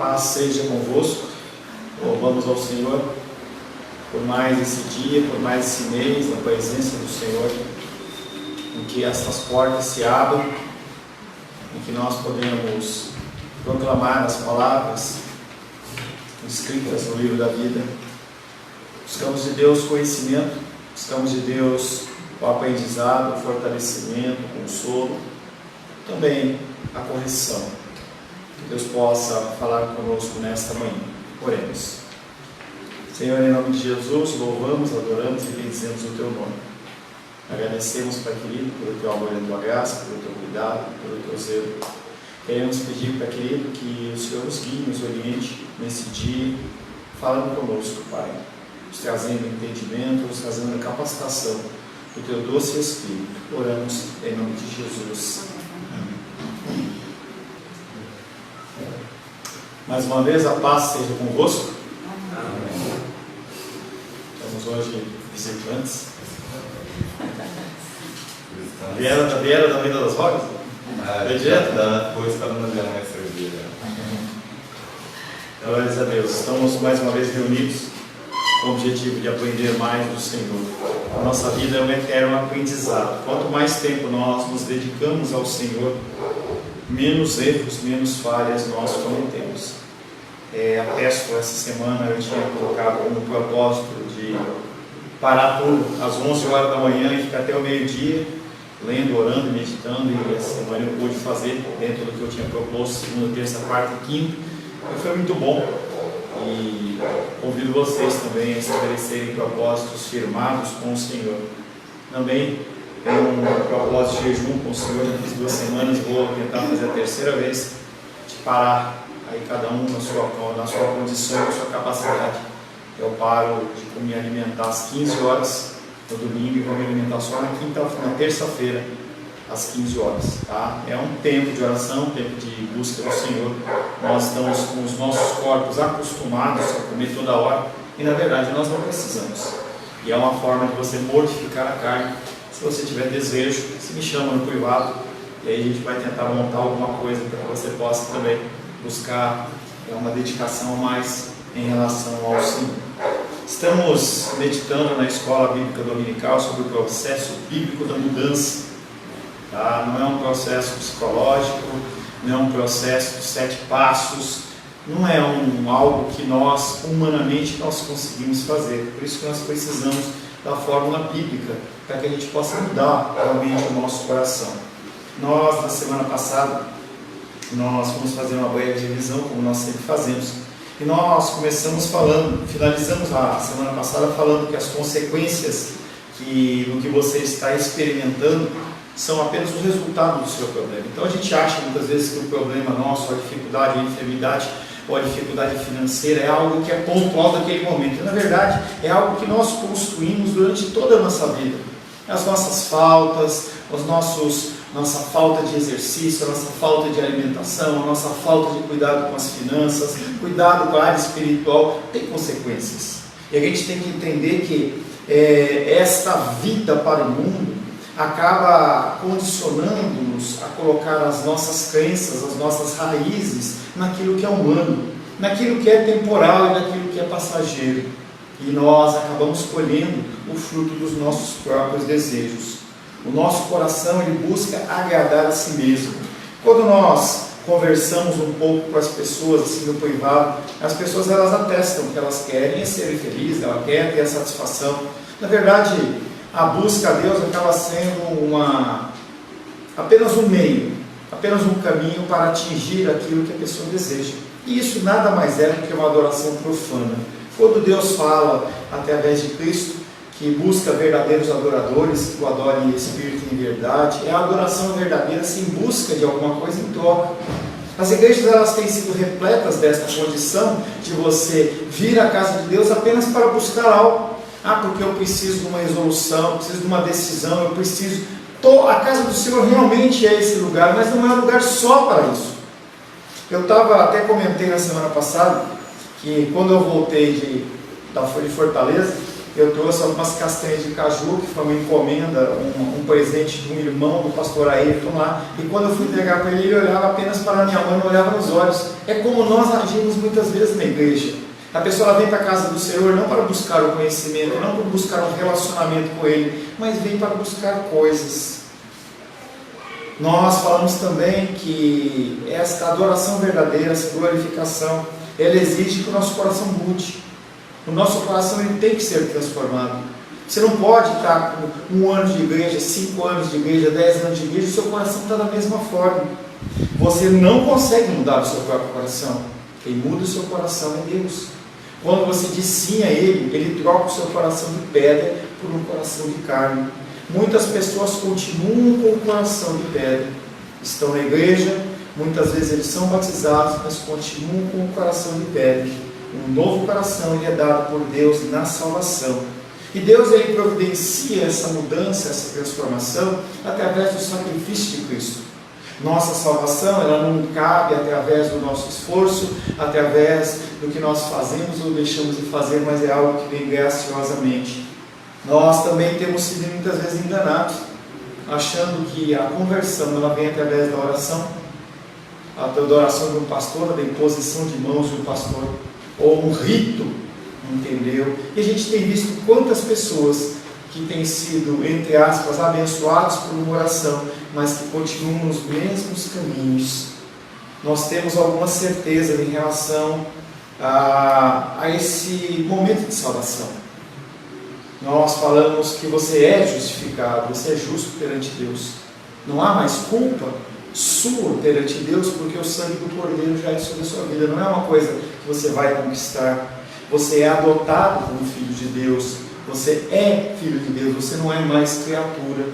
paz seja convosco. Louvamos ao Senhor por mais esse dia, por mais esse mês, na presença do Senhor, em que essas portas se abram, em que nós podemos proclamar as palavras escritas no livro da vida. Buscamos de Deus conhecimento, buscamos de Deus o aprendizado, o fortalecimento, o consolo, também a correção. Que Deus possa falar conosco nesta manhã. Oremos. Senhor, em nome de Jesus, louvamos, adoramos e bendizemos o Teu nome. Agradecemos, Pai querido, pelo Teu amor e a Tua graça, pelo Teu cuidado, pelo Teu zelo. Queremos pedir, Pai querido, que o Senhor nos guie, nos oriente nesse dia, falando conosco, Pai, nos trazendo entendimento, nos trazendo a capacitação do Teu doce Espírito. Oramos em nome de Jesus. Amém. Mais uma vez, a paz seja convosco. Amém. Estamos hoje visitantes. Vieram da Vida das Rogas? Foi direto? Depois estamos na minha cerveja. Glórias a Deus. Estamos mais uma vez reunidos com o objetivo de aprender mais do Senhor. A nossa vida é um eterno aprendizado. Quanto mais tempo nós nos dedicamos ao Senhor, menos erros, menos falhas nós cometemos. Peço essa semana, eu tinha colocado como propósito de parar tudo às 11 horas da manhã e ficar até o meio-dia, lendo, orando, meditando, e essa semana eu pude fazer dentro do que eu tinha proposto, segunda, terça, quarta e quinta. E foi muito bom, e convido vocês também a estabelecerem propósitos firmados com o Senhor. Também tenho um propósito de jejum com o Senhor, já fiz 2 semanas, vou tentar fazer a terceira vez, de parar, aí cada um na sua condição e na sua capacidade. Eu paro de me alimentar às 15 horas no domingo e vou me alimentar só na terça-feira, às 15 horas. Tá? É um tempo de oração, um tempo de busca do Senhor. Nós estamos com os nossos corpos acostumados a comer toda hora e, na verdade, nós não precisamos. E é uma forma de você mortificar a carne. Se você tiver desejo, se me chama no privado e aí a gente vai tentar montar alguma coisa para que você possa também buscar uma dedicação a mais em relação ao Senhor. Estamos meditando na Escola Bíblica Dominical sobre o processo bíblico da mudança. Tá? Não é um processo psicológico, não é um processo de 7 passos, não é algo que nós, humanamente, nós conseguimos fazer. Por isso que nós precisamos da fórmula bíblica, para que a gente possa mudar realmente o nosso coração. Nós, na semana passada, nós fomos fazer uma breve revisão, como nós sempre fazemos. E nós finalizamos a semana passada falando que as consequências do que você está experimentando são apenas o resultado do seu problema. Então a gente acha muitas vezes que o problema nosso, a dificuldade, a enfermidade ou a dificuldade financeira é algo que é pontual daquele momento. E, na verdade, é algo que nós construímos durante toda a nossa vida. As nossas faltas, nossa falta de exercício, a nossa falta de alimentação, a nossa falta de cuidado com as finanças, cuidado com a área espiritual, tem consequências. E a gente tem que entender que esta vida para o mundo acaba condicionando-nos a colocar as nossas crenças, as nossas raízes naquilo que é humano, naquilo que é temporal e naquilo que é passageiro. E nós acabamos colhendo o fruto dos nossos próprios desejos. O nosso coração, ele busca agradar a si mesmo. Quando nós conversamos um pouco com as pessoas assim no privado, as pessoas elas atestam que elas querem ser felizes, elas querem ter a satisfação. Na verdade, a busca a Deus acaba sendo apenas um meio, apenas um caminho para atingir aquilo que a pessoa deseja. E isso nada mais é do que uma adoração profana. Quando Deus fala, através de Cristo, que busca verdadeiros adoradores, que o adorem em espírito e em verdade, é a adoração verdadeira sem busca de alguma coisa em troca. As igrejas elas têm sido repletas desta condição de você vir à casa de Deus apenas para buscar algo. Porque eu preciso de uma resolução, eu preciso de uma decisão, eu preciso... A casa do Senhor realmente é esse lugar, mas não é um lugar só para isso. Eu até comentei na semana passada que quando eu voltei de Fortaleza, eu trouxe algumas castanhas de caju, que foi uma encomenda, um presente de um irmão do pastor Ayrton lá, e quando eu fui entregar para ele, ele olhava apenas para a minha mãe, não olhava nos olhos. É como nós agimos muitas vezes na igreja. A pessoa ela vem para a casa do Senhor não para buscar o conhecimento, não para buscar um relacionamento com Ele, mas vem para buscar coisas. Nós falamos também que esta adoração verdadeira, essa glorificação, ela exige que o nosso coração mude. O nosso coração ele tem que ser transformado. Você não pode estar com 1 ano de igreja, 5 anos de igreja, 10 anos de igreja, o seu coração está da mesma forma. Você não consegue mudar o seu próprio coração. Quem muda o seu coração é Deus. Quando você diz sim a Ele, Ele troca o seu coração de pedra por um coração de carne. Muitas pessoas continuam com o coração de pedra. Estão na igreja, muitas vezes eles são batizados, mas continuam com o coração de pedra. Um novo coração ele é dado por Deus na salvação. E Deus ele providencia essa mudança, essa transformação, através do sacrifício de Cristo. Nossa salvação ela não cabe através do nosso esforço, através do que nós fazemos ou deixamos de fazer, mas é algo que vem graciosamente. Nós também temos sido muitas vezes enganados, achando que a conversão ela vem através da oração, da oração de um pastor, da imposição de mãos de um pastor, ou um rito, entendeu? E a gente tem visto quantas pessoas que têm sido, entre aspas, abençoados por uma oração, mas que continuam nos mesmos caminhos. Nós temos alguma certeza em relação a esse momento de salvação. Nós falamos que você é justificado, você é justo perante Deus. Não há mais culpa sua perante Deus, porque o sangue do Cordeiro já é sobre a sua vida. Não é uma coisa que você vai conquistar. Você é adotado como filho de Deus. Você é filho de Deus, você não é mais criatura.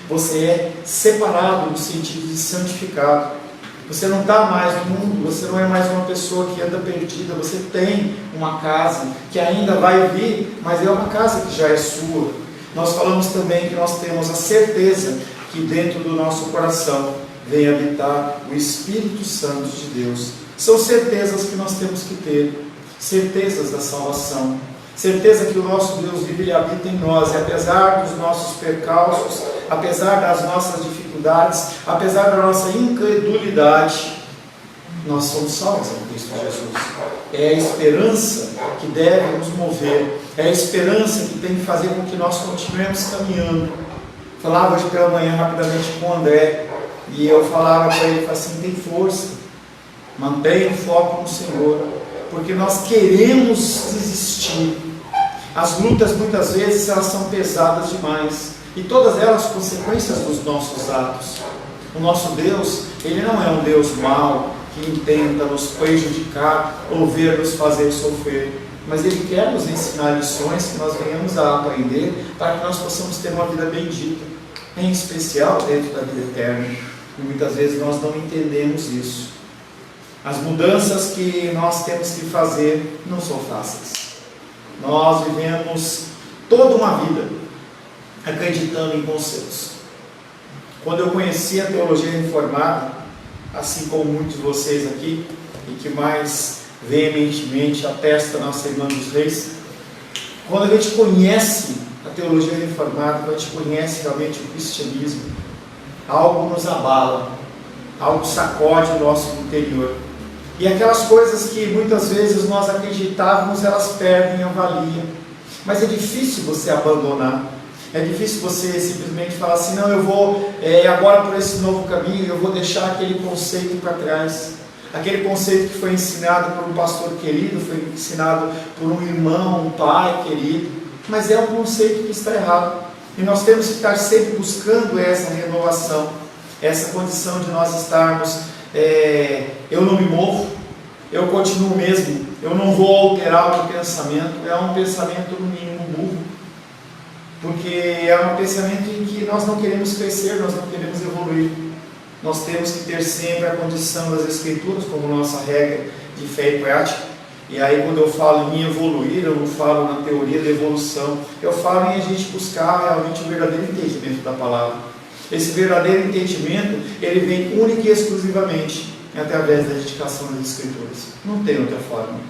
Você é separado no sentido de santificado. Você não está mais no mundo, você não é mais uma pessoa que anda perdida. Você tem uma casa que ainda vai vir, mas é uma casa que já é sua. Nós falamos também que nós temos a certeza que dentro do nosso coração vem habitar o Espírito Santo de Deus. São certezas que nós temos que ter, certezas da salvação, certeza que o nosso Deus vive e habita em nós, e apesar dos nossos percalços, apesar das nossas dificuldades, apesar da nossa incredulidade, nós somos salvos em Cristo Jesus. É a esperança que deve nos mover, é a esperança que tem que fazer com que nós continuemos caminhando. Falava hoje pela manhã rapidamente com o André, e eu falava para ele assim: tem força, mantenha o foco no Senhor, porque nós queremos desistir. As lutas muitas vezes elas são pesadas demais, e todas elas consequências dos nossos atos. O nosso Deus, Ele não é um Deus mau, que intenta nos prejudicar ou ver nos fazer sofrer, mas Ele quer nos ensinar lições que nós venhamos a aprender, para que nós possamos ter uma vida bendita, em especial dentro da vida eterna. E muitas vezes nós não entendemos isso. As mudanças que nós temos que fazer não são fáceis. Nós vivemos toda uma vida acreditando em conceitos. Quando eu conheci a teologia reformada, assim como muitos de vocês aqui, e que mais veementemente atesta a nossa irmã dos reis, quando a gente conhece a teologia reformada, quando a gente conhece realmente o cristianismo, algo nos abala, algo sacode o nosso interior. E aquelas coisas que muitas vezes nós acreditávamos, elas perdem a valia. Mas é difícil você abandonar. É difícil você simplesmente falar assim: não, eu vou agora por esse novo caminho, eu vou deixar aquele conceito para trás. Aquele conceito que foi ensinado por um pastor querido, foi ensinado por um irmão, um pai querido. Mas é um conceito que está errado. E nós temos que estar sempre buscando essa renovação, essa condição de nós estarmos, eu não me movo, eu continuo mesmo, eu não vou alterar o meu pensamento. É um pensamento no mínimo burro, porque é um pensamento em que nós não queremos crescer, nós não queremos evoluir. Nós temos que ter sempre a condição das Escrituras como nossa regra de fé e prática. E aí, quando eu falo em evoluir, eu não falo na teoria da evolução, eu falo em a gente buscar realmente o verdadeiro entendimento da palavra. Esse verdadeiro entendimento, ele vem única e exclusivamente através da dedicação das Escrituras. Não tem outra forma.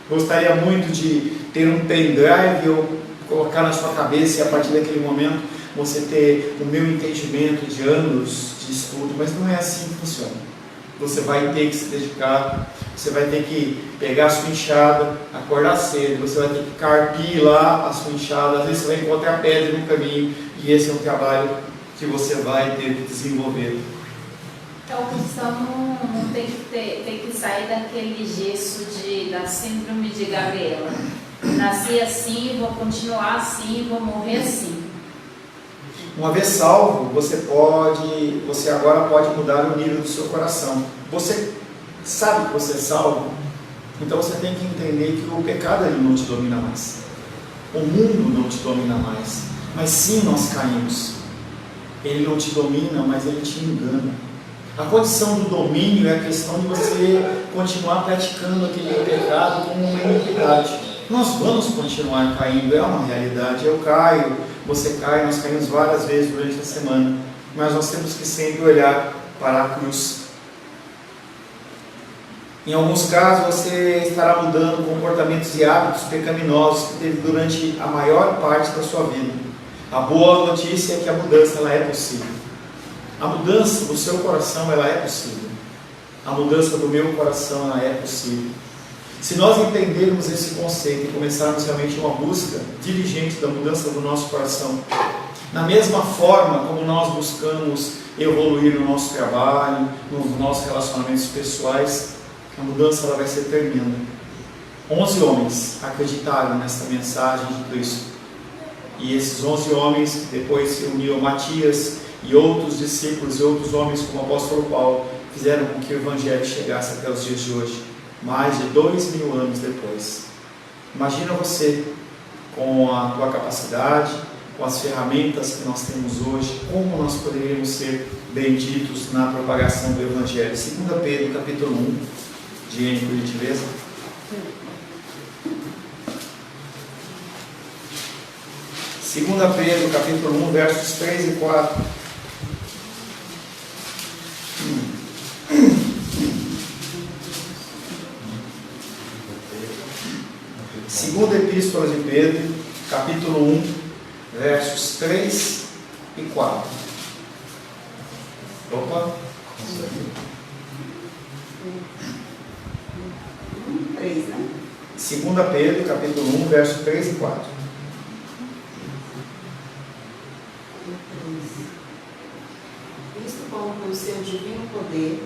Gostaria muito de ter um pendrive ou colocar na sua cabeça e a partir daquele momento você ter o meu entendimento de anos de estudo, mas não é assim que funciona. Você vai ter que se dedicar, você vai ter que pegar a sua enxada, acordar cedo, você vai ter que carpir lá a sua enxada, às vezes você vai encontrar pedra no caminho, e esse é um trabalho que você vai ter que desenvolver. Então, o cristão não tem que sair daquele gesso da síndrome de Gabriela. Nasci assim, vou continuar assim, vou morrer assim. Uma vez salvo, você agora pode mudar o nível do seu coração. Você sabe que você é salvo, então você tem que entender que o pecado ele não te domina mais. O mundo não te domina mais. Mas sim, nós caímos. Ele não te domina, mas ele te engana. A condição do domínio é a questão de você continuar praticando aquele pecado como uma iniquidade. Nós vamos continuar caindo, é uma realidade. Eu caio, você cai, nós caímos várias vezes durante a semana. Mas nós temos que sempre olhar para a cruz. Em alguns casos você estará mudando comportamentos e hábitos pecaminosos que teve durante a maior parte da sua vida. A boa notícia é que a mudança ela é possível. A mudança do seu coração ela é possível. A mudança do meu coração ela é possível. Se nós entendermos esse conceito e começarmos realmente uma busca diligente da mudança do nosso coração, na mesma forma como nós buscamos evoluir no nosso trabalho, nos nossos relacionamentos pessoais, a mudança ela vai ser tremenda. 11 homens acreditaram nesta mensagem de Cristo. E esses 11 homens depois se uniram Matias e outros discípulos e outros homens como o apóstolo Paulo fizeram com que o Evangelho chegasse até os dias de hoje, mais de 2000 anos depois. Imagina você com a tua capacidade, com as ferramentas que nós temos hoje, como nós poderíamos ser benditos na propagação do Evangelho. 2 Pedro capítulo 1, Diane, por gentileza. 2 Pedro capítulo 1, versos 3 e 4. Segunda Epístola de Pedro, capítulo 1, versos 3 e 4. Opa! 3, né? 2 Pedro, capítulo 1, versos 3 e 4. Visto como pelo seu divino poder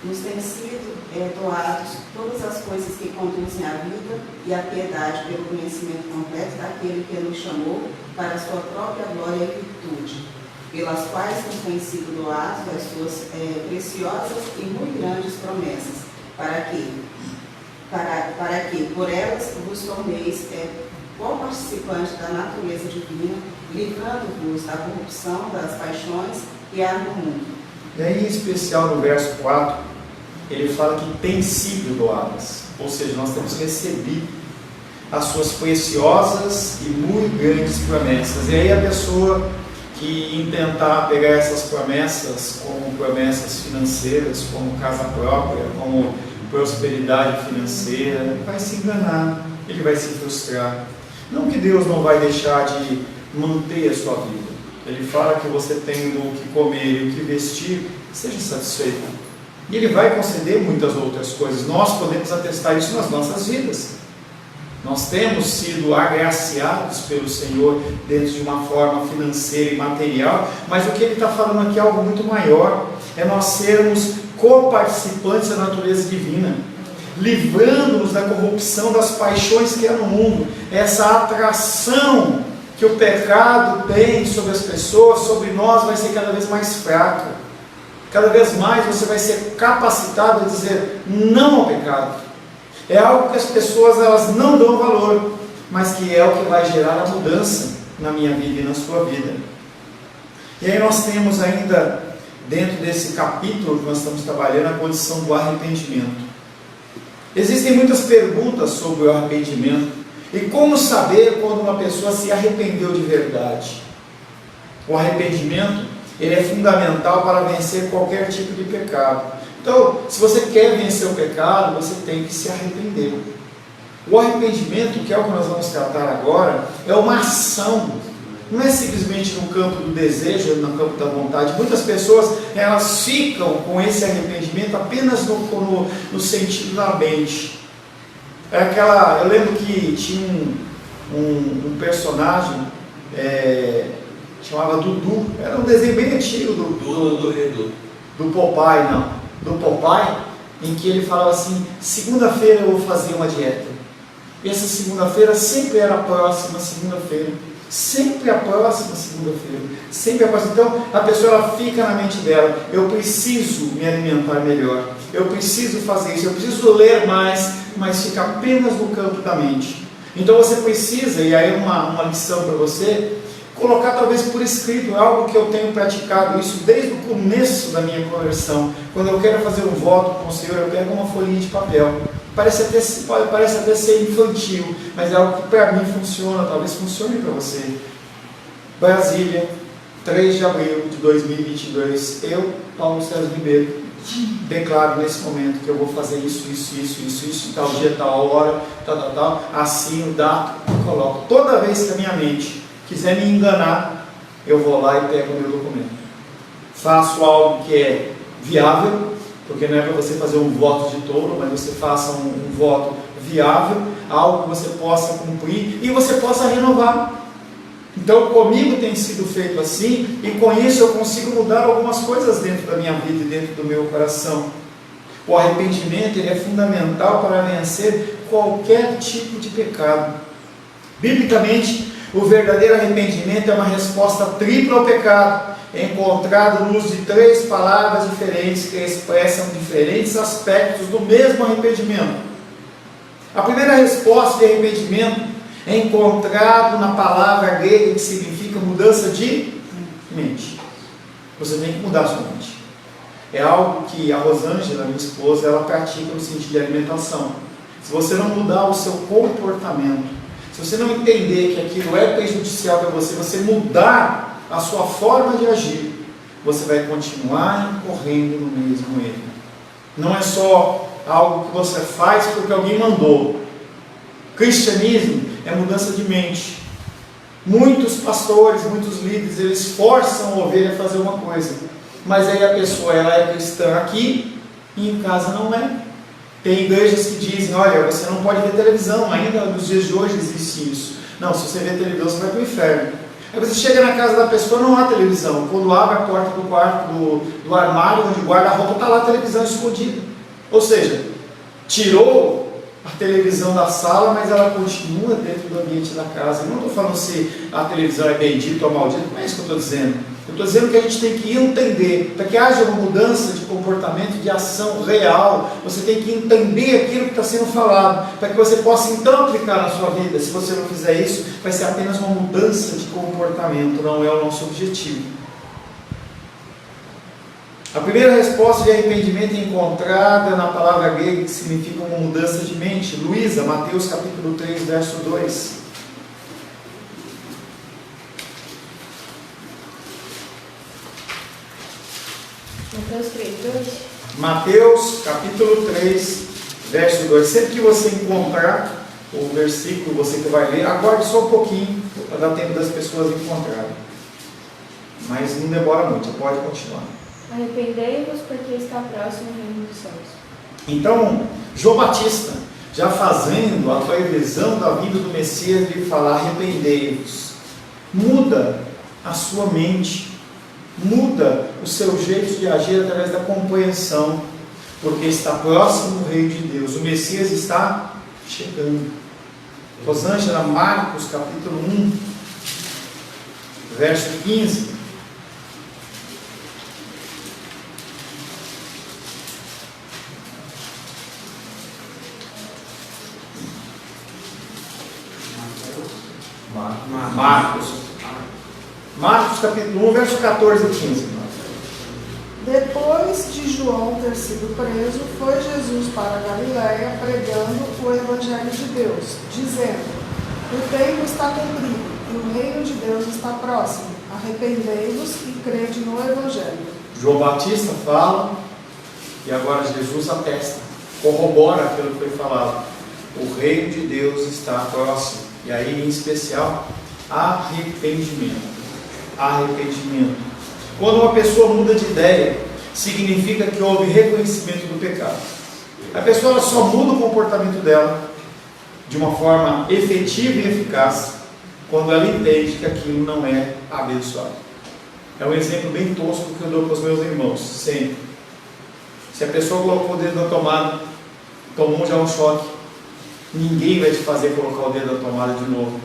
nos têm sido doados todas as coisas que conduzem à vida e à piedade pelo conhecimento completo daquele que nos chamou para a sua própria glória e virtude, pelas quais nos têm sido doadas as suas preciosas e muito grandes promessas, para que por elas vos torneis co-participantes da natureza divina, livrando-vos da corrupção das paixões que há no mundo. E aí, em especial no verso 4, ele fala que tem sido doadas, ou seja, nós temos recebido as suas preciosas e muito grandes promessas. E aí a pessoa que intentar pegar essas promessas como promessas financeiras, como casa própria, como prosperidade financeira, vai se enganar, ele vai se frustrar. Não que Deus não vai deixar de manter a sua vida. Ele fala que você tendo o que comer e o que vestir, seja satisfeito. E Ele vai conceder muitas outras coisas. Nós podemos atestar isso nas nossas vidas. Nós temos sido agraciados pelo Senhor dentro de uma forma financeira e material, mas o que Ele está falando aqui é algo muito maior. É nós sermos co-participantes da natureza divina, livrando-nos da corrupção das paixões que há no mundo. Essa atração que o pecado tem sobre as pessoas, sobre nós, vai ser cada vez mais fraca. Cada vez mais você vai ser capacitado a dizer não ao pecado. É algo que as pessoas elas não dão valor, mas que é o que vai gerar a mudança na minha vida e na sua vida. E aí nós temos ainda, dentro desse capítulo que nós estamos trabalhando, a condição do arrependimento. Existem muitas perguntas sobre o arrependimento. E como saber quando uma pessoa se arrependeu de verdade? O arrependimento, ele é fundamental para vencer qualquer tipo de pecado. Então, se você quer vencer o pecado, você tem que se arrepender. O arrependimento, que é o que nós vamos tratar agora, é uma ação. Não é simplesmente no campo do desejo, no campo da vontade. Muitas pessoas, elas ficam com esse arrependimento apenas no sentido da mente. Eu lembro que tinha um personagem, chamava Dudu. Era um desenho bem antigo do Popeye, não. Do Popeye, em que ele falava assim: segunda-feira eu vou fazer uma dieta. E essa segunda-feira sempre era a próxima segunda-feira. Sempre a próxima segunda-feira. Sempre a próxima. Então a pessoa ela fica na mente dela: eu preciso me alimentar melhor. Eu preciso fazer isso. Eu preciso ler mais. Mas fica apenas no campo da mente. Então você precisa, e aí uma lição para você, colocar talvez por escrito. É algo que eu tenho praticado isso desde o começo da minha conversão. Quando eu quero fazer um voto com o Senhor, eu pego uma folhinha de papel. Parece até ser infantil, mas é algo que para mim funciona, talvez funcione para você. Brasília, 3 de abril de 2022, eu, Paulo César Ribeiro, declaro nesse momento que eu vou fazer isso, tal dia, tal hora, tal, assino, dato, coloco. Toda vez que a minha mente quiser me enganar, eu vou lá e pego o meu documento. Faço algo que é viável, porque não é para você fazer um voto de tolo, mas você faça um voto viável, algo que você possa cumprir e você possa renovar. Então comigo tem sido feito assim, e com isso eu consigo mudar algumas coisas dentro da minha vida e dentro do meu coração. O arrependimento ele é fundamental para vencer qualquer tipo de pecado. Biblicamente, o verdadeiro arrependimento é uma resposta tripla ao pecado, encontrado no uso de 3 palavras diferentes que expressam diferentes aspectos do mesmo arrependimento. A primeira resposta de arrependimento é encontrado na palavra grega que significa mudança de mente. Você tem que mudar a sua mente. É algo que a Rosângela, minha esposa, ela pratica no sentido de alimentação. Se você não mudar o seu comportamento, se você não entender que aquilo é prejudicial para você, você mudar a sua forma de agir, você vai continuar incorrendo no mesmo erro. Não é só algo que você faz porque alguém mandou. Cristianismo é mudança de mente. Muitos pastores, muitos líderes, eles forçam a ovelha a fazer uma coisa, mas aí a pessoa ela é cristã aqui e em casa não é. Tem igrejas que dizem: olha, você não pode ver televisão, ainda nos dias de hoje existe isso. Não, se você ver televisão você vai para o inferno. Aí você chega na casa da pessoa, não há televisão. Quando abre a porta do quarto, do armário onde guarda a roupa, está lá a televisão escondida. Ou seja, tirou a televisão da sala, mas ela continua dentro do ambiente da casa. Eu não estou falando se a televisão é bendita ou maldita, não é isso que eu estou dizendo. Eu estou dizendo que a gente tem que entender, para que haja uma mudança de comportamento, de ação real, você tem que entender aquilo que está sendo falado, para que você possa então aplicar na sua vida. Se você não fizer isso, vai ser apenas uma mudança de comportamento, não é o nosso objetivo. A primeira resposta de arrependimento é encontrada na palavra grega que significa uma mudança de mente. Luísa, Mateus capítulo 3, verso 2. Mateus 3:2. Mateus capítulo 3, verso 2. Sempre que você encontrar o versículo, você que vai ler, aguarde só um pouquinho para dar tempo das pessoas encontrarem. Mas não demora muito, você pode continuar. Arrependei-vos, porque está próximo o reino dos céus. Então, João Batista, já fazendo a previsão da vinda do Messias, ele fala: arrependei-vos. Muda a sua mente, muda o seu jeito de agir através da compreensão, porque está próximo o reino de Deus. O Messias está chegando. Rosângela, Marcos capítulo 1, verso 15. Marcos capítulo 1, verso 14 e 15. Depois de João ter sido preso, foi Jesus para a Galiléia pregando o Evangelho de Deus, dizendo: o tempo está cumprido e o reino de Deus está próximo. Arrependei-vos e crede no Evangelho. João Batista fala, e agora Jesus atesta, corrobora aquilo que foi falado. O reino de Deus está próximo. E aí, em especial, arrependimento. Arrependimento. Quando uma pessoa muda de ideia, significa que houve reconhecimento do pecado. A pessoa só muda o comportamento dela de uma forma efetiva e eficaz quando ela entende que aquilo não é abençoado. É um exemplo bem tosco que eu dou para os meus irmãos, sempre. Se a pessoa colocou o dedo na tomada, tomou já um choque, ninguém vai te fazer colocar o dedo na tomada de novo,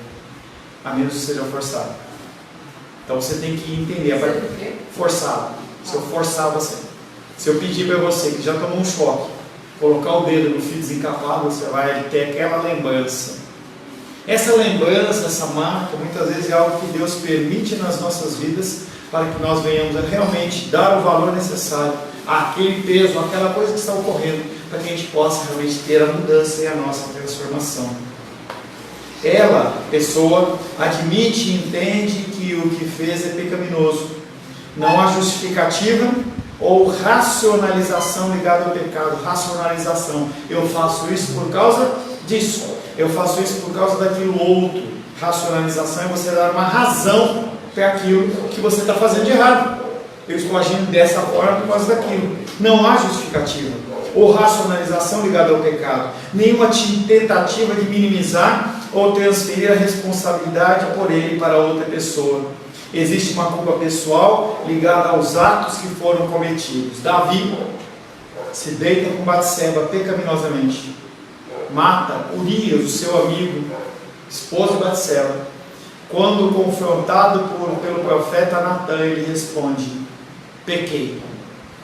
a menos que seja forçado. Então você tem que entender, forçado. Se eu forçar você, se eu pedir para você que já tomou um choque, colocar o dedo no fio desencapado, você vai ter aquela lembrança. Essa lembrança, essa marca, muitas vezes é algo que Deus permite nas nossas vidas para que nós venhamos a realmente dar o valor necessário àquele peso, àquela coisa que está ocorrendo, para que a gente possa realmente ter a mudança e a nossa transformação. Ela, pessoa, admite e entende que o que fez é pecaminoso. Não há justificativa ou racionalização ligada ao pecado. Racionalização. Eu faço isso por causa disso. Eu faço isso por causa daquilo outro. Racionalização é você dar uma razão para aquilo que você está fazendo de errado. Eu estou agindo dessa forma por causa daquilo. Não há justificativa ou racionalização ligada ao pecado. Nenhuma tentativa de minimizar ou transferir a responsabilidade por ele para outra pessoa. Existe uma culpa pessoal ligada aos atos que foram cometidos. Davi se deita com Batseba pecaminosamente. Mata Urias, o seu amigo, esposo de Batseba. Quando confrontado pelo profeta Natan, ele responde: pequei.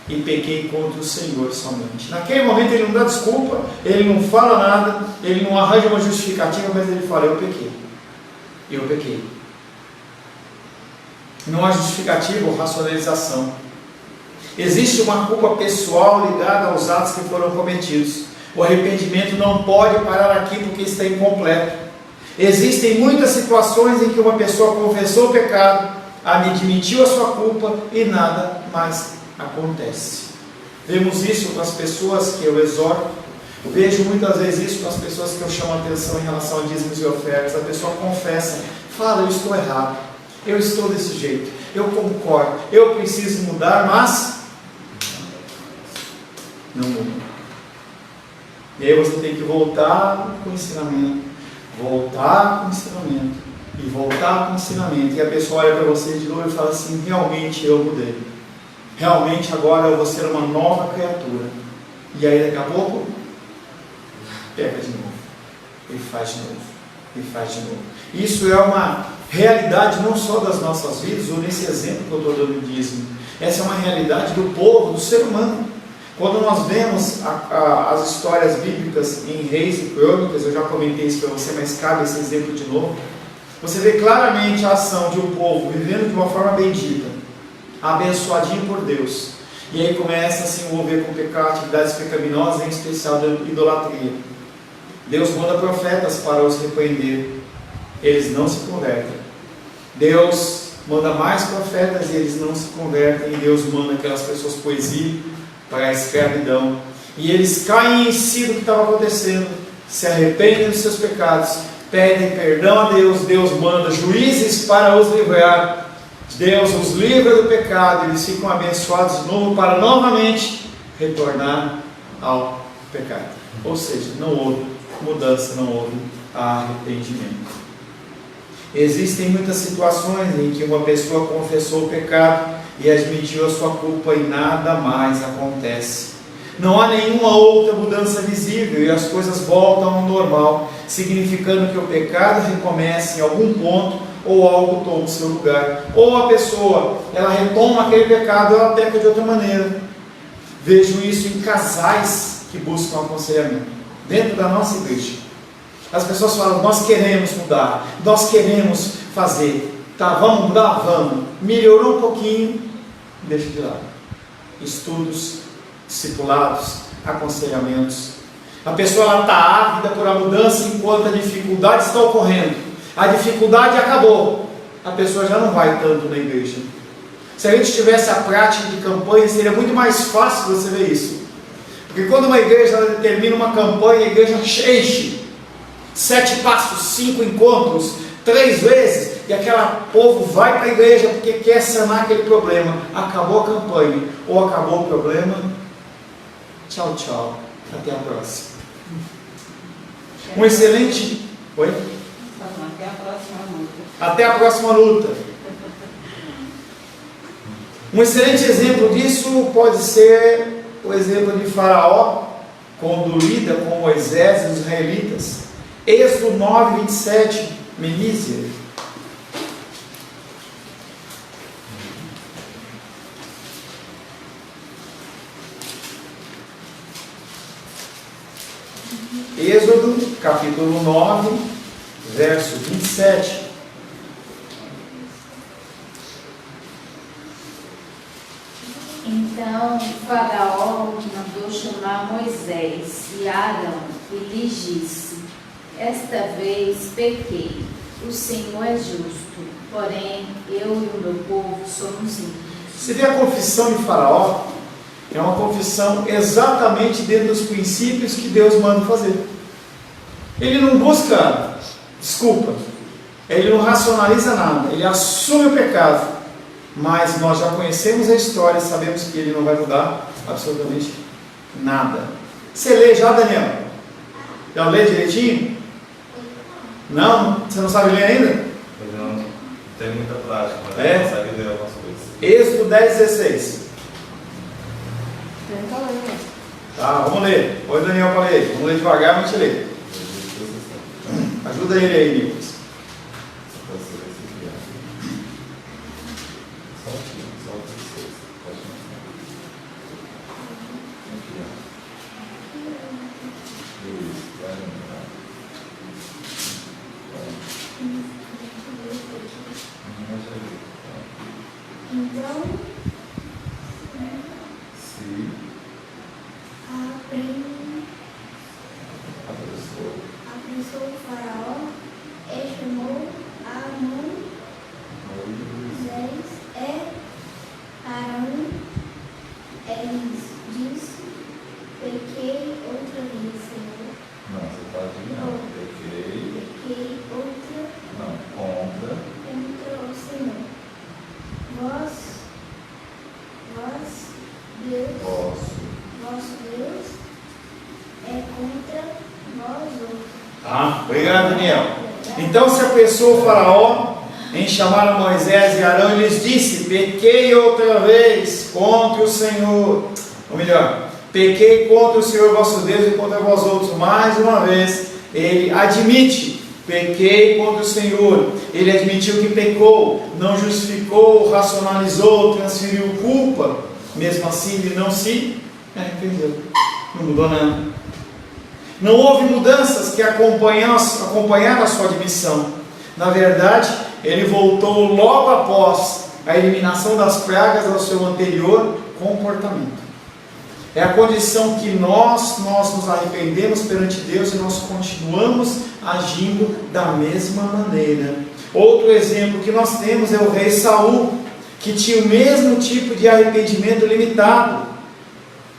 E pequei contra o Senhor somente. Naquele momento ele não dá desculpa, ele não fala nada, ele não arranja uma justificativa, mas ele fala: eu pequei. Eu pequei. Não há justificativa ou racionalização. Existe uma culpa pessoal ligada aos atos que foram cometidos. O arrependimento não pode parar aqui porque está incompleto. Existem muitas situações em que uma pessoa confessou o pecado, admitiu a sua culpa e nada mais acontece. Vemos isso com as pessoas que eu exorto. Vejo muitas vezes isso com as pessoas que eu chamo a atenção em relação a dízimos e ofertas. A pessoa confessa, fala: eu estou errado, eu estou desse jeito, eu concordo, eu preciso mudar, mas não muda. E aí você tem que voltar com o ensinamento, voltar com o ensinamento e voltar com o ensinamento. E a pessoa olha para você de novo e fala assim: realmente eu mudei, realmente agora eu vou ser uma nova criatura. E aí daqui a pouco peca de novo e faz de novo e faz de novo. Isso é uma realidade não só das nossas vidas, ou nesse exemplo que eu estou dando do dízimo. Essa é uma realidade do povo, do ser humano. Quando nós vemos as histórias bíblicas em Reis e Crônicas, eu já comentei isso para você, mas cabe esse exemplo de novo. Você vê claramente a ação de um povo vivendo de uma forma bendita, abençoadinho por Deus, e aí começa a se envolver com pecado, atividades pecaminosas, em especial da idolatria. Deus manda profetas para os repreender, eles não se convertem. Deus manda mais profetas e eles não se convertem, e Deus manda aquelas pessoas para o exílio, para a escravidão, e eles caem em si do que estava acontecendo, se arrependem dos seus pecados, pedem perdão a Deus, Deus manda juízes para os livrar, Deus os livra do pecado, eles ficam abençoados de novo para novamente retornar ao pecado. Ou seja, não houve mudança, não houve arrependimento. Existem muitas situações em que uma pessoa confessou o pecado e admitiu a sua culpa e nada mais acontece. Não há nenhuma outra mudança visível e as coisas voltam ao normal, significando que o pecado recomeça em algum ponto ou algo toma o seu lugar. Ou a pessoa, ela retoma aquele pecado, ela peca de outra maneira. Vejo isso em casais que buscam aconselhamento dentro da nossa igreja. As pessoas falam: nós queremos mudar, nós queremos fazer. Tá, vamos mudar? Vamos. Melhorou um pouquinho, deixa de lado. Estudos, discipulados, aconselhamentos. A pessoa está ávida por a mudança enquanto a dificuldade está ocorrendo. A dificuldade acabou, a pessoa já não vai tanto na igreja. Se a gente tivesse a prática de campanha, seria muito mais fácil você ver isso. Porque quando uma igreja termina uma campanha, a igreja enche. 7 passos, 5 encontros, 3 vezes, e aquele povo vai para a igreja porque quer sanar aquele problema. Acabou a campanha, ou acabou o problema, tchau, tchau, até a próxima. Um excelente... Oi? Até a próxima luta. Até a próxima luta. Um excelente exemplo disso pode ser o exemplo de Faraó, quando lida com Moisés e os israelitas. Êxodo 9, 27, Menízia. Êxodo, capítulo 9, verso 27. Então Faraó mandou chamar Moisés e Arão e lhes disse: esta vez pequei, o Senhor é justo, porém eu e o meu povo somos ímpios. Você vê a confissão de Faraó, é uma confissão exatamente dentro dos princípios que Deus manda fazer. Ele não busca desculpa, ele não racionaliza nada, ele assume o pecado. Mas nós já conhecemos a história, sabemos que ele não vai mudar absolutamente nada. Você lê já, Daniel? Já lê direitinho? Não? Você não sabe ler ainda? Eu não tenho muita prática, mas É? não consegue ler algumas coisas. Êxodo 10, 16. Tenta ler, né? Tá, vamos ler. Oi, Daniel, para ler. Vamos ler devagar, mas a gente lê. Ajuda ele aí, Nicolas. Então, Se apressou o faraó e chamou a Moisés e Arão e lhes disse: pequei outra vez, Senhor. não, você pode não. Pequei. Pequei Não, contra. contra o Senhor. Vós, Deus, vosso Deus, é contra vós outros. Tá, obrigado, Daniel. Então se apressou o Faraó em chamar a Moisés e Arão e lhes disse: pequei outra vez contra o Senhor. Ou melhor, pequei contra o Senhor vosso Deus e contra vós outros. Mais uma vez, ele admite: pequei contra o Senhor. Ele admitiu que pecou, não justificou, racionalizou, transferiu culpa. Mesmo assim, ele não se arrependeu. Não mudou nada. Não houve mudanças que acompanharam a sua admissão. Na verdade, ele voltou logo após a eliminação das pragas ao seu anterior comportamento. É a condição que nós nos arrependemos perante Deus e nós continuamos agindo da mesma maneira. Outro exemplo que nós temos é o rei Saul, que tinha o mesmo tipo de arrependimento limitado.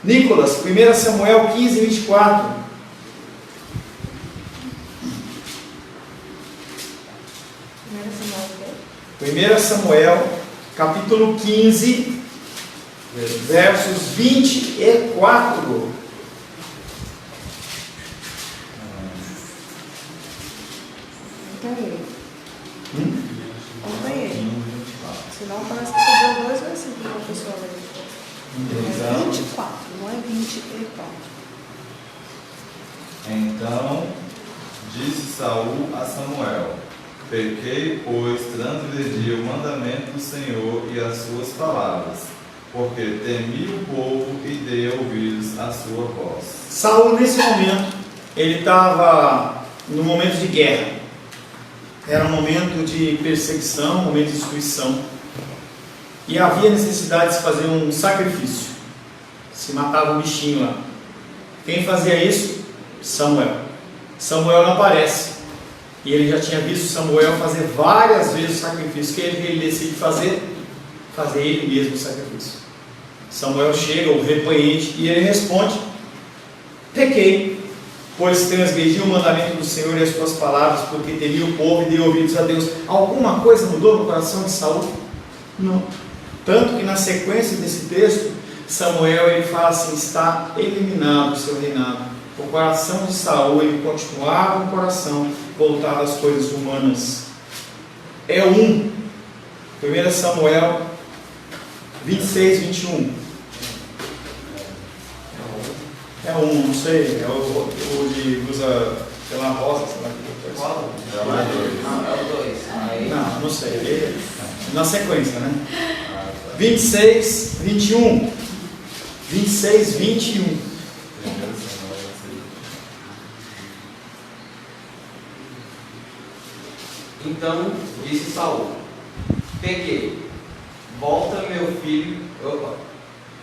Nicolas, 1 Samuel 15, 24. 1 Samuel, capítulo 15, versos 24. Acompanhei. Acompanhei. Senão parece que sobrou 2 versículos para a pessoa ler. É 24, não é 24. Então disse Saul a Samuel: pequei, pois transgredi o mandamento do Senhor e as suas palavras, porque temi o povo e dei ouvidos à sua voz. Saul, nesse momento, ele estava no momento de guerra. Era um momento de perseguição, um momento de destruição. E havia necessidade de se fazer um sacrifício. Se matava um bichinho lá. Quem fazia isso? Samuel. Samuel não aparece. E ele já tinha visto Samuel fazer várias vezes o sacrifício. O que ele decide fazer? Fazer ele mesmo o sacrifício. Samuel chega, o repreende, e ele responde: pequei. pois transgrediu o mandamento do Senhor e as suas palavras, porque temia o povo e deu ouvidos a Deus. Alguma coisa mudou no coração de Saul? Não. Tanto que na sequência desse texto, Samuel ele fala assim: está eliminado o seu reinado. O coração de Saul ele continuava um coração voltado às coisas humanas. É 1 Samuel 26, 21. É 1, não sei, é o de usa pela rosa, sei lá que coisa. Não, é o 2. Não, não sei. Na sequência, né? 26, 21. 26, 21. Então disse Saul: pequei, volta meu filho.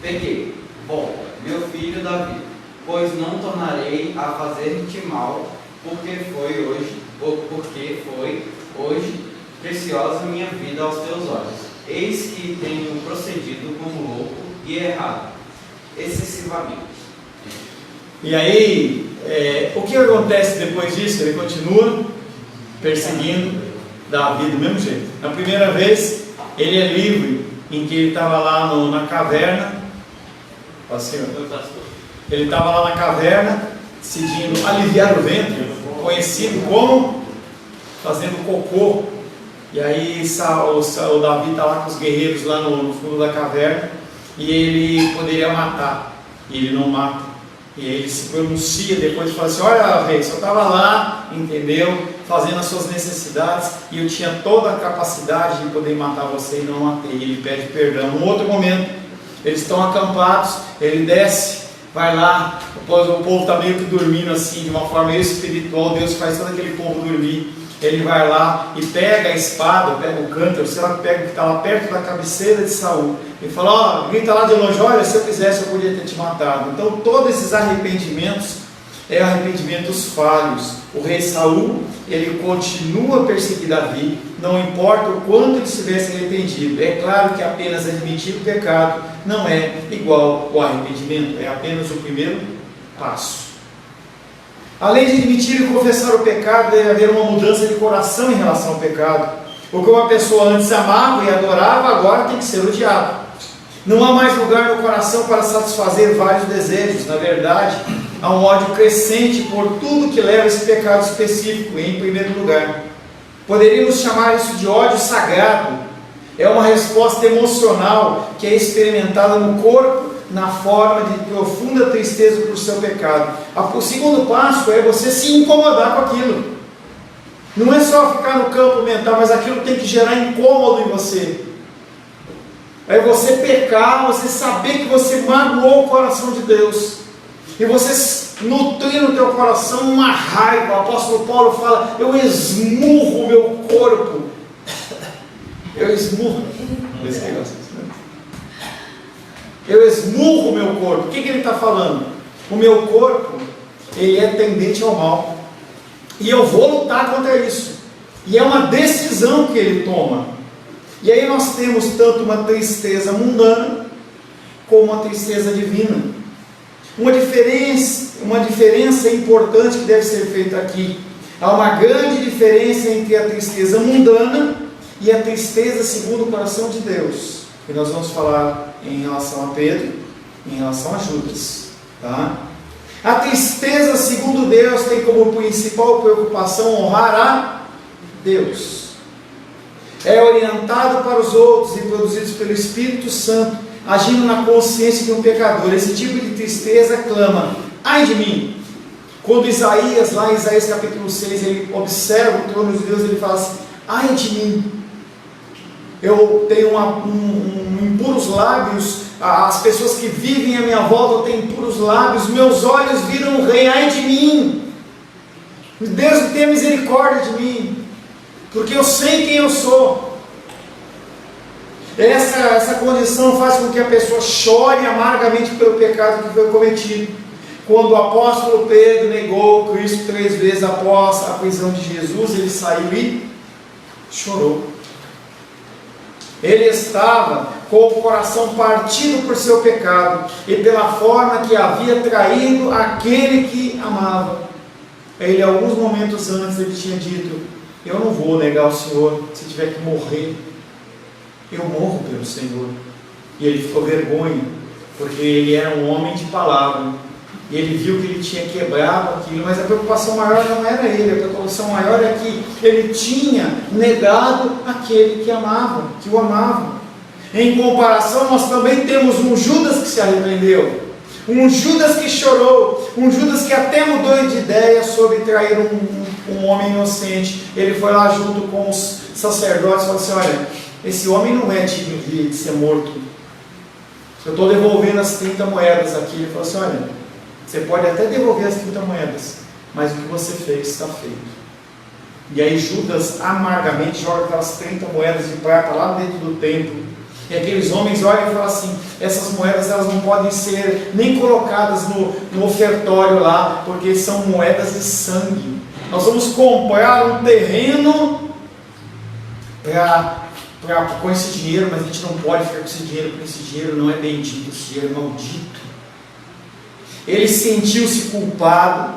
Pequei, volta meu filho Davi, pois não tornarei a fazer-te mal, porque foi hoje preciosa minha vida aos teus olhos. Eis que tenho procedido como louco e errado, excessivamente. E aí, o que acontece depois disso? Ele continua perseguindo Davi do mesmo jeito. Na primeira vez, ele é livre, em que ele estava lá na caverna. Ele estava lá na caverna, decidindo aliviar o ventre, conhecido como fazendo cocô. E aí o Davi está lá com os guerreiros lá no fundo da caverna, e ele poderia matar, e ele não mata. E aí ele se pronuncia depois e fala assim: olha, rei, eu estava lá, entendeu, fazendo as suas necessidades, e eu tinha toda a capacidade de poder matar você e não matei. Ele pede perdão. Num outro momento, eles estão acampados, ele desce, vai lá, o povo está meio que dormindo assim, de uma forma espiritual. Deus faz todo aquele povo dormir. Ele vai lá e pega a espada, pega o cântaro, sei lá, pega o que está lá perto da cabeceira de Saul, e fala: grita lá de longe: olha, se eu quisesse eu podia ter te matado. Então todos esses arrependimentos arrependimentos falhos. O rei Saul, ele continua a perseguir Davi, não importa o quanto ele estivesse arrependido. É claro que apenas admitir o pecado não é igual ao arrependimento, é apenas o primeiro passo. Além de admitir e confessar o pecado, deve haver uma mudança de coração em relação ao pecado. O que uma pessoa antes amava e adorava, agora tem que ser odiado. Não há mais lugar no coração para satisfazer vários desejos. Na verdade, há um ódio crescente por tudo que leva a esse pecado específico, em primeiro lugar. Poderíamos chamar isso de ódio sagrado. É uma resposta emocional que é experimentada no corpo, na forma de profunda tristeza por seu pecado. O segundo passo é você se incomodar com aquilo. Não é só ficar no campo mental, mas aquilo tem que gerar incômodo em você. É você pecar, você saber que você magoou o coração de Deus, e você nutrir no teu coração uma raiva. O apóstolo Paulo fala: eu esmurro o meu corpo. Eu esmurro. Eu esmurro o meu corpo. O que ele está falando? O meu corpo, ele é tendente ao mal, e eu vou lutar contra isso. E é uma decisão que ele toma. E aí nós temos tanto uma tristeza mundana, como uma tristeza divina. Uma diferença importante que deve ser feita aqui. Há uma grande diferença entre a tristeza mundana e a tristeza segundo o coração de Deus, que nós vamos falar em relação a Pedro, em relação a Judas, tá? A tristeza segundo Deus tem como principal preocupação honrar a Deus. É orientado para os outros e produzido pelo Espírito Santo, agindo na consciência de um pecador. Esse tipo de tristeza clama: ai de mim. Quando Isaías, lá em Isaías capítulo 6, ele observa o trono de Deus, ele fala assim: ai de mim, eu tenho impuros lábios, as pessoas que vivem à minha volta têm impuros lábios, meus olhos viram o rei, ai de mim. Deus tenha misericórdia de mim, porque eu sei quem eu sou. Essa condição faz com que a pessoa chore amargamente pelo pecado que foi cometido. Quando o apóstolo Pedro negou Cristo 3 vezes após a prisão de Jesus, ele saiu e chorou. Ele estava com o coração partido por seu pecado e pela forma que havia traído aquele que amava. Ele, alguns momentos antes, ele tinha dito: eu não vou negar o Senhor, se tiver que morrer, eu morro pelo Senhor. E ele ficou vergonha, porque ele era um homem de palavra, e ele viu que ele tinha quebrado aquilo, mas a preocupação maior não era ele, a preocupação maior é que ele tinha negado aquele que amava, que o amava. Em comparação, nós também temos um Judas que se arrependeu, um Judas que chorou, um Judas que até mudou de ideia sobre trair um homem inocente. Ele foi lá junto com os sacerdotes e falou assim: olha, esse homem não é digno de ser morto, eu estou devolvendo as 30 moedas aqui. Ele falou assim: olha, você pode até devolver as 30 moedas, mas o que você fez está feito. E aí Judas amargamente joga aquelas 30 moedas de prata lá dentro do templo. E aqueles homens olham e falam assim: essas moedas elas não podem ser nem colocadas no ofertório lá, porque são moedas de sangue. Nós vamos comprar um terreno com esse dinheiro, mas a gente não pode ficar com esse dinheiro, porque esse dinheiro não é bendito, esse dinheiro é maldito. Ele sentiu-se culpado,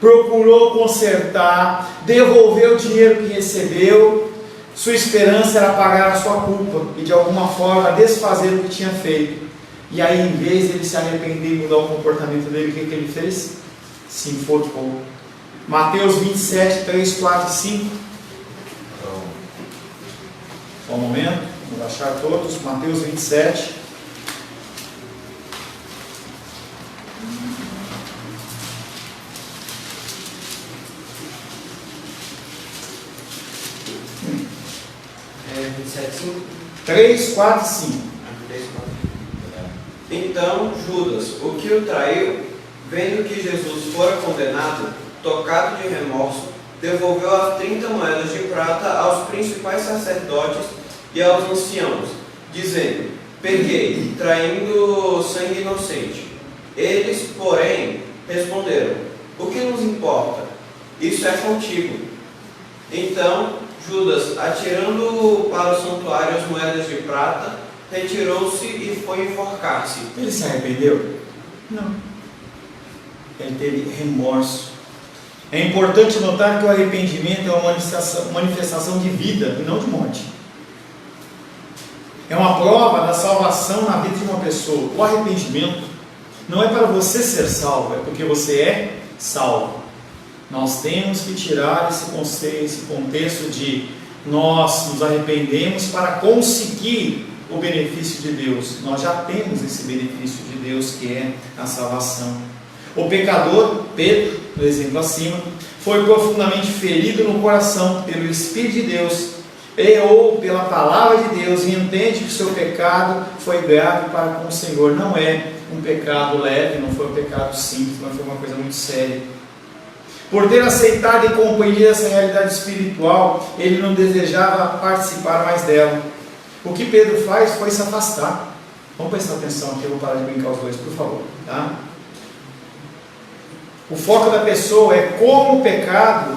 procurou consertar, devolveu o dinheiro que recebeu. Sua esperança era pagar a sua culpa e de alguma forma desfazer o que tinha feito. E aí, em vez de ele se arrepender e mudar o comportamento dele, o que ele fez? Se enforcou. Mateus 27, 3, 4 e 5. Só um momento, vamos achar todos. Mateus 27. É 27:5. 3, 4 e 5. Então Judas, o que o traiu, vendo que Jesus fora condenado, tocado de remorso, devolveu as 30 moedas de prata aos principais sacerdotes e aos anciãos, dizendo: peguei, traindo sangue inocente. Eles, porém, responderam: o que nos importa? Isso é contigo. Então Judas, atirando para o santuário as moedas de prata, retirou-se e foi enforcar-se. Ele se arrependeu? Não. Ele teve remorso. É importante notar que o arrependimento é uma manifestação de vida e não de morte. É uma prova da salvação na vida de uma pessoa. O arrependimento não é para você ser salvo, é porque você é salvo. Nós temos que tirar esse contexto de nós nos arrependemos para conseguir o benefício de Deus. Nós já temos esse benefício de Deus, que é a salvação. O pecador, Pedro, no exemplo acima, foi profundamente ferido no coração pelo Espírito de Deus ou pela palavra de Deus, e entende que o seu pecado foi grave para com o Senhor. Não é um pecado leve, não foi um pecado simples, mas foi uma coisa muito séria. Por ter aceitado e compreendido essa realidade espiritual, ele não desejava participar mais dela. O que Pedro faz foi se afastar. Vamos prestar atenção aqui, eu vou parar de brincar os dois, por favor. Tá? O foco da pessoa é como o pecado...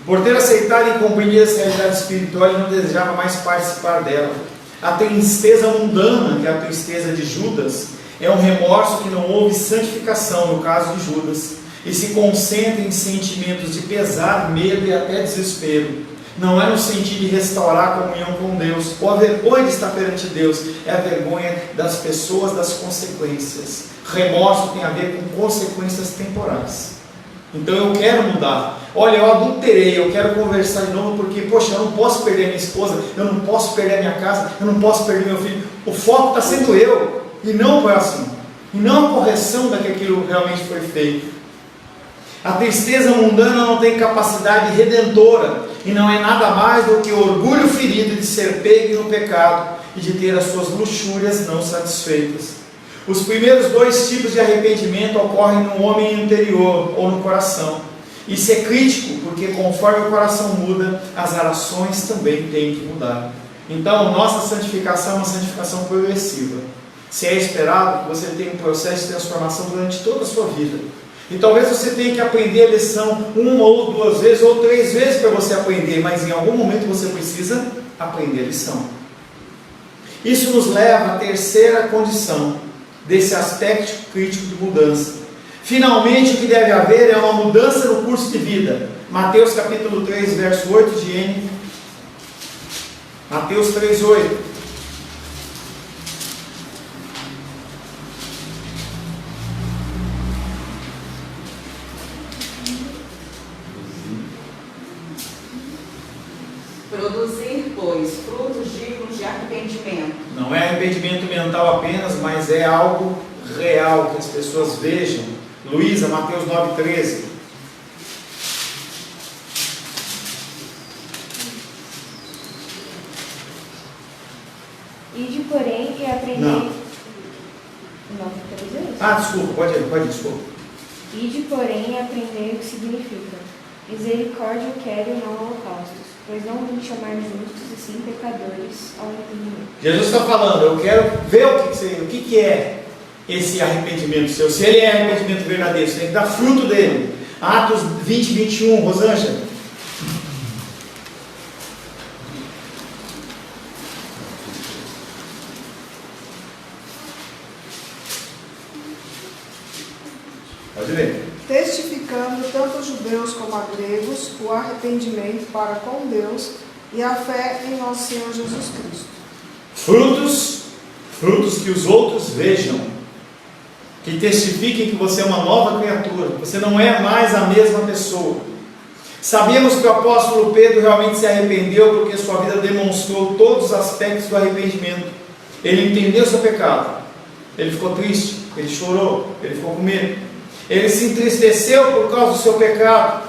Por ter aceitado e compreendido essa realidade espiritual, ele não desejava mais participar dela. A tristeza mundana, que é a tristeza de Judas, é um remorso que não houve santificação, no caso de Judas, e se concentra em sentimentos de pesar, medo e até desespero. Não é no sentido de restaurar a comunhão com Deus, ou a vergonha de estar perante Deus, é a vergonha das pessoas, das consequências. Remorso tem a ver com consequências temporais. Então eu quero mudar. Olha, eu adulterei, eu quero conversar de novo, porque, poxa, eu não posso perder minha esposa, eu não posso perder a minha casa, eu não posso perder meu filho. O foco está sendo eu, e não o próximo, e não a correção daquilo que realmente foi feito. A tristeza mundana não tem capacidade redentora, e não é nada mais do que o orgulho ferido de ser pego no pecado e de ter as suas luxúrias não satisfeitas. Os primeiros dois tipos de arrependimento ocorrem no homem interior ou no coração. Isso é crítico, porque conforme o coração muda, as ações também têm que mudar. Então, nossa santificação é uma santificação progressiva. Se é esperado que você tenha um processo de transformação durante toda a sua vida. E talvez você tenha que aprender a lição 1 ou 2 vezes ou 3 vezes para você aprender, mas em algum momento você precisa aprender a lição. Isso nos leva à terceira condição desse aspecto crítico de mudança. Finalmente, o que deve haver é uma mudança no curso de vida. Mateus capítulo 3, verso 8 de N. Mateus 3, 8. Produzir, pois, frutos dignos de arrependimento. Não é arrependimento mental apenas, mas é algo real, que as pessoas vejam. Luísa, Mateus 9, 13. Ide, porém, e aprendei. Não. Desculpa, pode, desculpa. Ide, porém, e aprendei o que significa. Misericórdia eu quero e não holocaustos, pois não vim chamar justos e sim pecadores ao arrependimento. Jesus está falando, eu quero ver o que é esse arrependimento seu. Se ele é arrependimento verdadeiro, você tem que dar fruto dele. Atos 20, 21, Rosângela. Pode ler. Testificando tanto os judeus como a gregos o arrependimento para com Deus e a fé em nosso Senhor Jesus Cristo. Frutos que os outros vejam, que testifiquem que você é uma nova criatura, você não é mais a mesma pessoa. Sabíamos que o apóstolo Pedro realmente se arrependeu porque sua vida demonstrou todos os aspectos do arrependimento. Ele entendeu seu pecado, ele ficou triste, ele chorou, ele ficou com medo. Ele se entristeceu por causa do seu pecado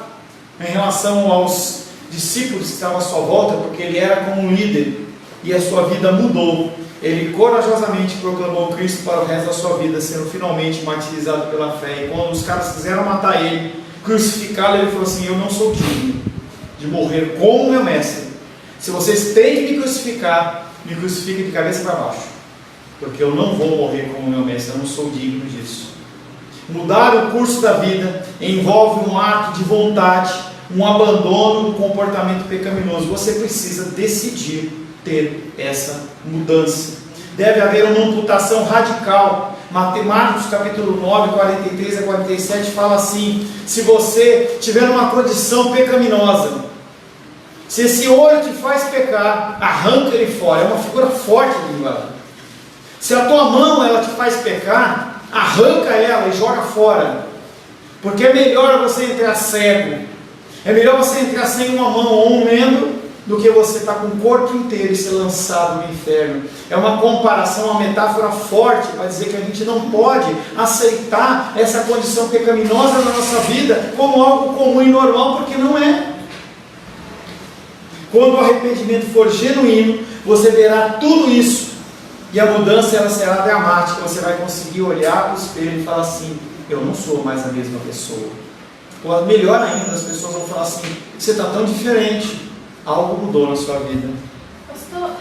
em relação aos discípulos que estavam à sua volta, porque ele era como um líder e a sua vida mudou. Ele corajosamente proclamou Cristo para o resto da sua vida, sendo finalmente martirizado pela fé. E quando os caras quiseram matar ele, crucificá-lo, ele falou assim: eu não sou digno de morrer como meu mestre. Se vocês têm que me crucifiquem de cabeça para baixo, porque eu não vou morrer como meu mestre, eu não sou digno disso. Mudar o curso da vida envolve um ato de vontade, um abandono do comportamento pecaminoso. Você precisa decidir ter essa mudança. Deve haver uma amputação radical. Matemáticos capítulo 9, 43 a 47 fala assim: se você tiver uma condição pecaminosa, se esse olho te faz pecar, arranca ele fora. É uma figura forte de linguagem. Se a tua mão ela te faz pecar, arranca ela e joga fora, porque é melhor você entrar cego, é melhor você entrar sem uma mão ou um membro, do que você estar com o corpo inteiro e ser lançado no inferno. É uma comparação, uma metáfora forte para dizer que a gente não pode aceitar essa condição pecaminosa na nossa vida como algo comum e normal, porque não é. Quando o arrependimento for genuíno, você verá tudo isso. E a mudança ela será dramática. Você vai conseguir olhar para o espelho e falar assim: eu não sou mais a mesma pessoa. Ou melhor ainda, as pessoas vão falar assim: você está tão diferente, algo mudou na sua vida. Pastor,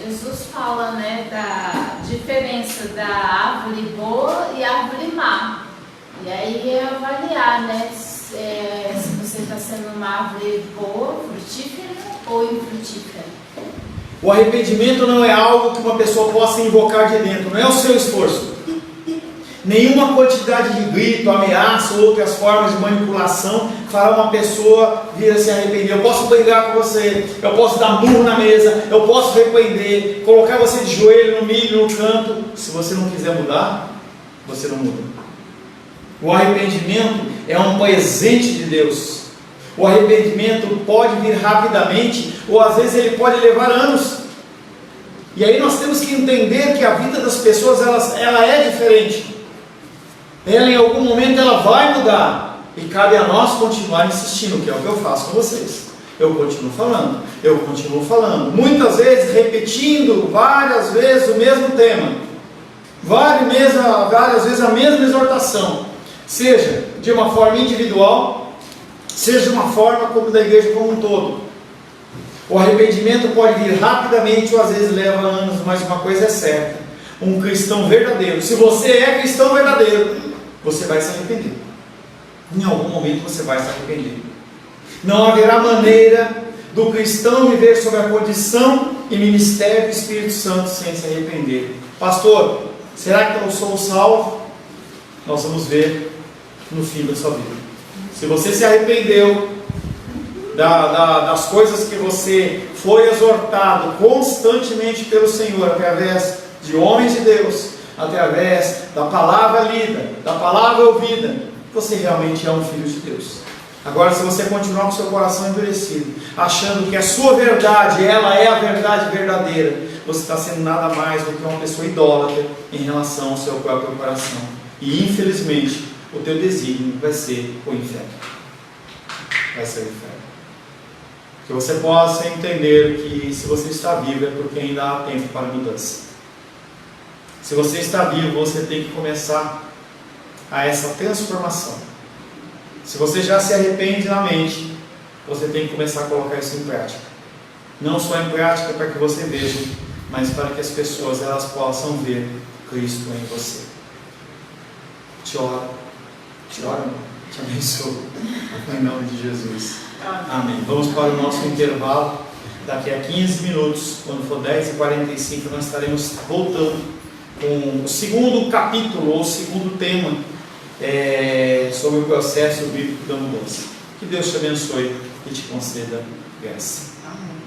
Jesus fala, né, da diferença da árvore boa e árvore má. E aí é avaliar, né, se você está sendo uma árvore boa, frutífera ou infrutífera. O arrependimento não é algo que uma pessoa possa invocar de dentro, não é o seu esforço. Nenhuma quantidade de grito, ameaça ou outras formas de manipulação fará uma pessoa vir a se arrepender. Eu posso brigar com você, eu posso dar murro na mesa, eu posso repreender, colocar você de joelho no milho, no canto. Se você não quiser mudar, você não muda. O arrependimento é um presente de Deus. O arrependimento pode vir rapidamente, ou às vezes ele pode levar anos. E aí nós temos que entender que a vida das pessoas ela é diferente. Ela em algum momento ela vai mudar. E cabe a nós continuar insistindo, que é o que eu faço com vocês. Eu continuo falando. Muitas vezes repetindo várias vezes o mesmo tema. Várias vezes a mesma exortação. Seja de uma forma individual, seja de uma forma como da igreja como um todo. O arrependimento pode vir rapidamente ou às vezes leva anos, mas uma coisa é certa: um cristão verdadeiro, se você é cristão verdadeiro, você vai se arrepender. Em algum momento você vai se arrepender. Não haverá maneira do cristão viver sob a condição e ministério do Espírito Santo sem se arrepender. Pastor, será que eu sou salvo? Nós vamos ver no fim da sua vida. Se você se arrependeu das coisas que você foi exortado constantemente pelo Senhor, através de homens de Deus, através da palavra lida, da palavra ouvida, você realmente é um filho de Deus. Agora, se você continuar com seu coração endurecido, achando que a sua verdade, ela é a verdade verdadeira, você está sendo nada mais do que uma pessoa idólatra em relação ao seu próprio coração. E infelizmente, o teu desígnio vai ser o inferno. Vai ser o inferno. Que você possa entender que se você está vivo é porque ainda há tempo para mudança. Se você está vivo, você tem que começar a essa transformação. Se você já se arrepende na mente, você tem que começar a colocar isso em prática. Não só em prática para que você veja, mas para que as pessoas elas possam ver Cristo em você. Te oro, te abençoo, em nome de Jesus. Amém. Vamos para o nosso intervalo. Daqui a 15 minutos, quando for 10h45, nós estaremos voltando com o segundo capítulo, ou o segundo tema, sobre o processo bíblico da mudança. Que Deus te abençoe e te conceda graça. Amém.